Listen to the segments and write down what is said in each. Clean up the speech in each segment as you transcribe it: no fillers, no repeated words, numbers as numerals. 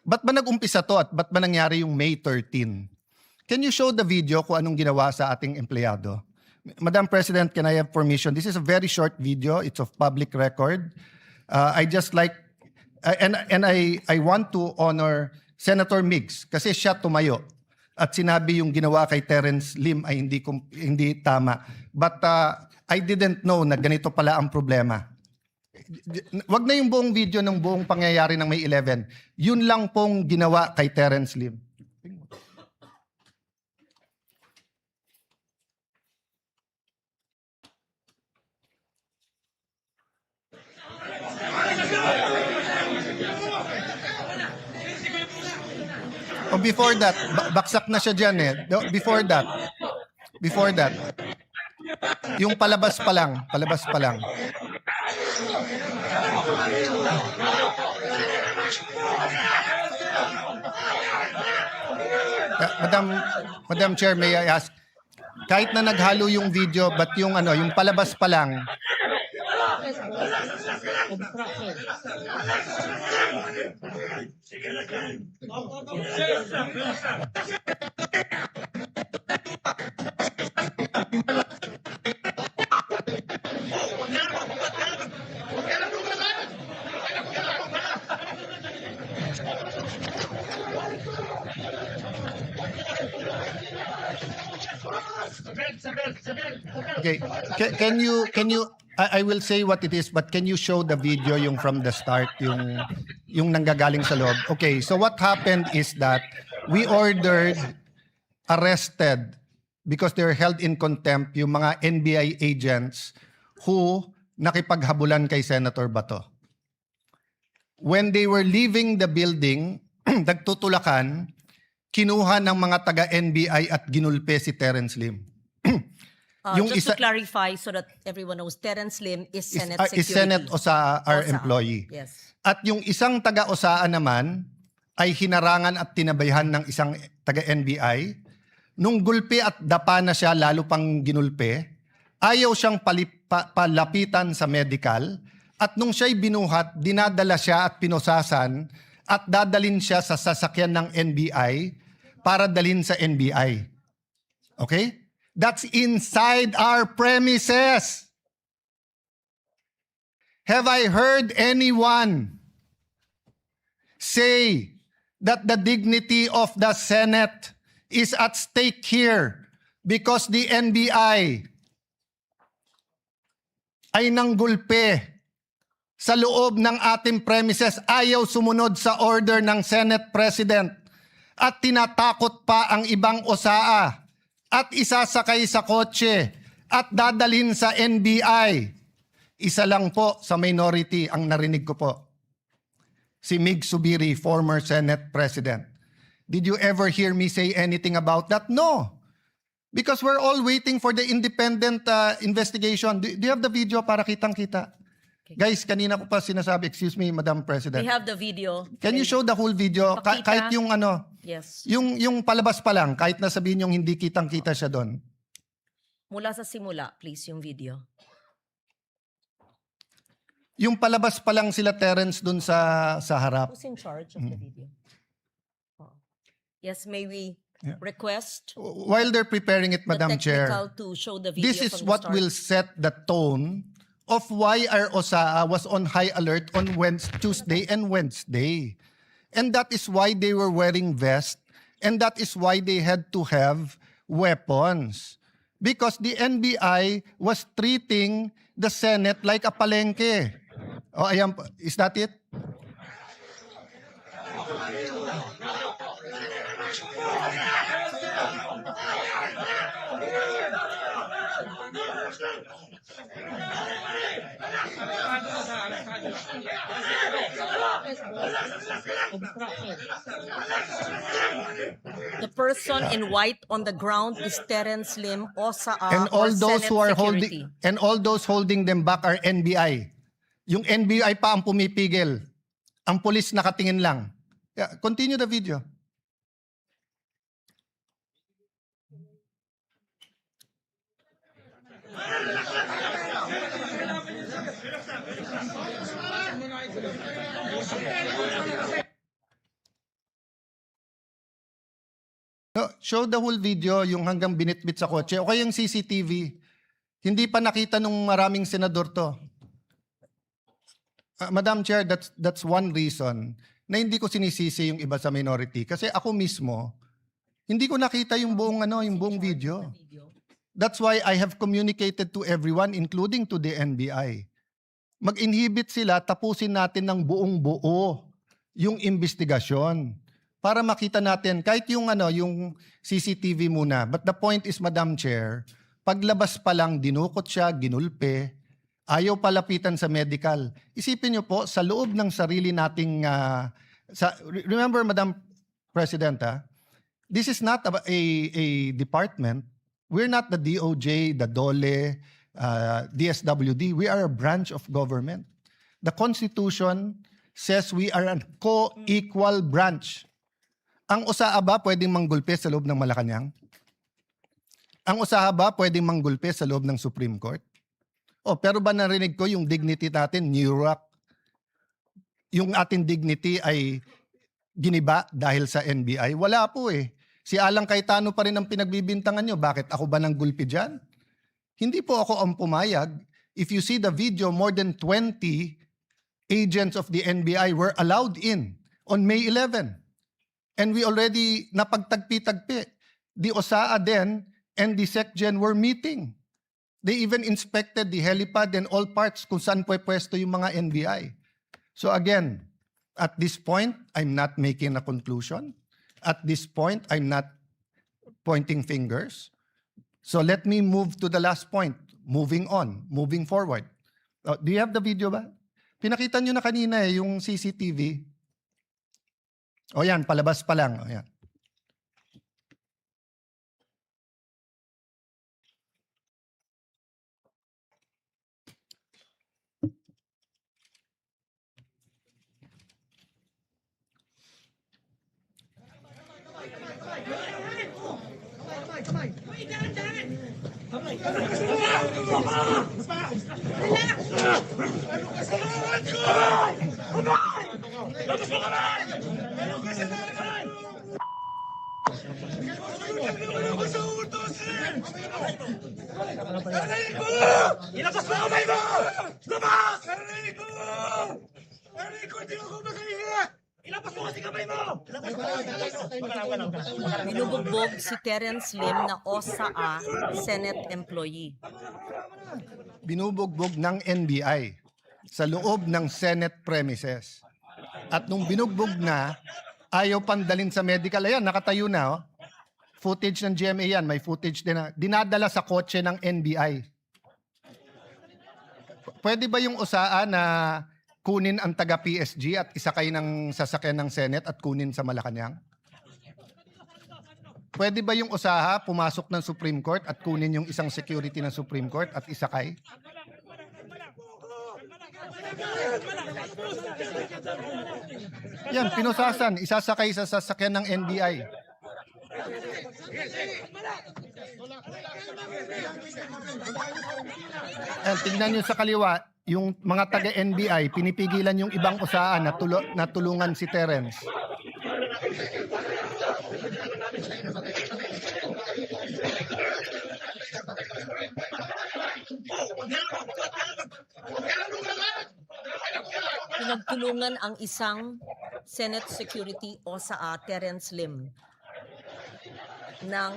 ba't ba nag-umpisa to at ba't ba nangyari yung May 13? Can you show the video kung anong ginawa sa ating empleyado? Madam President, can I have permission? This is a very short video. It's of public record. I just like, and I want to honor Senator Migs kasi siya tumayo at sinabi yung ginawa kay Terence Lim ay hindi tama. But I didn't know na ganito pala ang problema. Wag na yung buong video ng buong pangyayari ng May 11. Yun lang pong ginawa kay Terence Lim. Oh, before that, baksak na siya dyan eh. Before that. Yung palabas pa lang. Madam Chair, may I ask, kahit na naghalo yung video, but yung palabas pa lang. Okay, can you I will say what it is, but can you show the video yung from the start, yung nanggagaling sa loob? Okay, so what happened is that we ordered arrested because they're held in contempt yung mga NBI agents who nakipaghabulan kay Senator Bato. When they were leaving the building, nagtutulakan, kinuha ng mga taga-NBI at ginulpe si Terence Lim. Just to clarify so that everyone knows, Terence Lim is Senate Security. Is Senate OSA, our OSA. employee. Yes. At yung isang taga-OSA naman ay hinarangan at tinabayhan ng isang taga-NBI. Nung gulpi at dapa na siya, lalo pang ginulpe, ayaw siyang palapitan sa medical. At nung siya'y binuhat, dinadala siya at pinosasan at dadalin siya sa sasakyan ng NBI para dalhin sa NBI. Okay? That's inside our premises. Have I heard anyone say that the dignity of the Senate is at stake here because the NBI ay nanggulpe sa loob ng ating premises, ayaw sumunod sa order ng Senate President at tinatakot pa ang ibang OSAA at isasakay sa kotse at dadalhin sa NBI. Isa lang po sa minority ang narinig ko po. Si Mig Subiri, former Senate President. Did you ever hear me say anything about that? No. Because we're all waiting for the independent investigation. Do you have the video para kitang-kita? Okay. Guys, kanina ko pa sinasabi, excuse me, Madam President. We have the video. Can you show the whole video? Kahit yung Yes. Yung palabas pa lang, kahit na sabihin yung hindi kitang-kita siya doon. Mula sa simula, please, yung video. Yung palabas pa lang sila Terence doon sa harap. Who's in charge of the video? Yes, may we request While they're preparing it, Madam the Chair, technical to show the video this is from the what start. will set the tone of why our OSAA was on high alert on Tuesday and Wednesday. And that is why they were wearing vests, and that is why they had to have weapons. Because the NBI was treating the Senate like a palengke. Oh, ayan, is that it? The person in white on the ground is Terence Lim, OSA, And all those Senate who are Security. holding them back are NBI. Yung NBI pa ang pumipigil. Ang pulis nakatingin lang. Yeah, continue the video. No, show the whole video, yung hanggang binitbit sa kotse. O kaya yung CCTV. Hindi pa nakita nung maraming senador to. Madam Chair, that's one reason na hindi ko sinisisi yung iba sa minority. Kasi ako mismo, hindi ko nakita yung buong, yung buong video. That's why I have communicated to everyone, including to the NBI. Mag-inhibit sila, tapusin natin ng buong buo yung investigasyon para makita natin kahit yung yung CCTV muna. But the point is, Madam Chair, paglabas pa lang dinukot siya, ginulpe, ayaw palapitan sa medical. Isipin niyo po sa loob ng sarili nating remember, Madam President, this is not a department. We're not the DOJ, the DOLE, DSWD. We are a branch of government. The Constitution says we are a co-equal branch. Ang USAA ba pwedeng manggulpe sa loob ng Malacanang? Ang USAA ba pwedeng manggulpe sa loob ng Supreme Court? Pero ba narinig ko yung dignity natin, NURAC? Yung ating dignity ay giniba dahil sa NBI? Wala po eh. Si Alang Cayetano pa rin ang pinagbibintangan nyo. Bakit ako ba nang gulpi dyan? Hindi po ako ang pumayag. If you see the video, more than 20 agents of the NBI were allowed in on May 11. And we already napagtagpi-tagpi. The OSAA then and the SecGen were meeting. They even inspected the helipad and all parts kung saan pwesto yung mga NBI. So again, at this point, I'm not making a conclusion. At this point, I'm not pointing fingers. So let me move to the last point. Moving on, moving forward. Do you have the video ba? Pinakita nyo na kanina yung CCTV. O yan, palabas pa lang. O yan. Ilabas mo kamay mo! Labas! Narinig ko! Narinig ko, hindi ako makahinga! Ilabas mo kasi kamay mo! Binubugbog si Terence Lim na OSAA Senate employee. Binubugbog ng NBI sa loob ng Senate premises. At nung binugbog na, ayaw pandalin sa medical. Ayan, nakatayo na. Oh. Footage ng GMA yan. May footage din na. Dinadala sa kotse ng NBI. Pwede ba yung USAA na kunin ang taga-PSG at isakay ng sasakyan ng Senate at kunin sa Malacanang? Pwede ba yung USAA pumasok ng Supreme Court at kunin yung isang security ng Supreme Court at isakay? Yan, pinusasan, isasakay sa sasakyan ng NBI. And tingnan nyo sa kaliwa, yung mga taga-NBI, pinipigilan yung ibang USAA na tulungan si Terence. Pinagtulungan ang isang Senate Security OSAA, Terence Lim, ng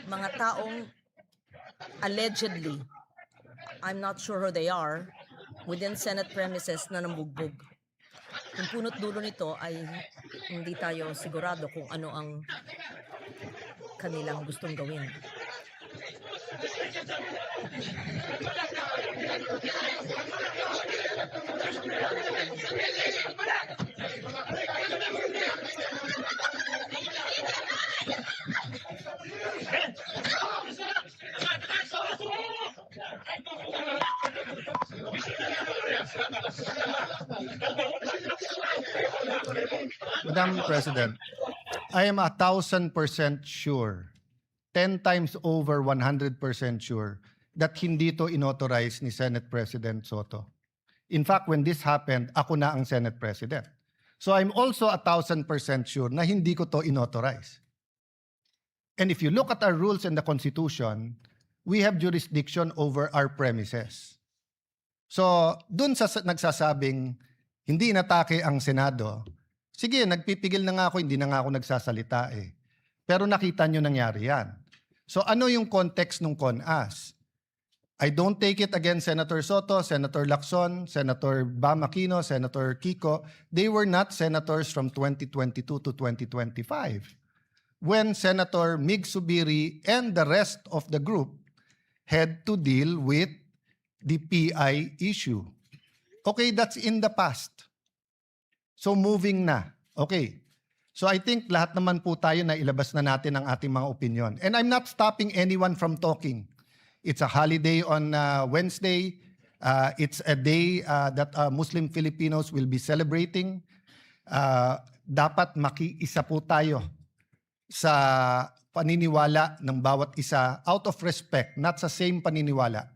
mga taong allegedly, I'm not sure who they are, within Senate premises na nambugbog. Yung punot dulo nito ay hindi tayo sigurado kung ano ang kanilang gustong gawin. Madam President, I am 1,000% sure, 10 times over 100% sure, that hindi to inauthorize ni Senate President Soto. In fact, when this happened, ako na ang Senate President. So I'm also 1,000% sure na hindi ko to inauthorize. And if you look at our rules and the Constitution, we have jurisdiction over our premises. So, dun sa nagsasabing hindi inatake ang Senado, sige, nagpipigil na nga ako, hindi na nga ako nagsasalita eh. Pero nakita nyo nangyari yan. So ano yung context ng CONAS? I don't take it against Senator Soto, Senator Lacson, Senator Bam Aquino, Senator Kiko. They were not senators from 2022 to 2025. When Senator Mig Subiri and the rest of the group had to deal with the PI issue. Okay, that's in the past. So moving na. Okay. So I think lahat naman po tayo na ilabas na natin ang ating mga opinion. And I'm not stopping anyone from talking. It's a holiday on Wednesday. It's a day that Muslim Filipinos will be celebrating. Dapat makiisa po tayo sa paniniwala ng bawat isa out of respect, not sa same paniniwala.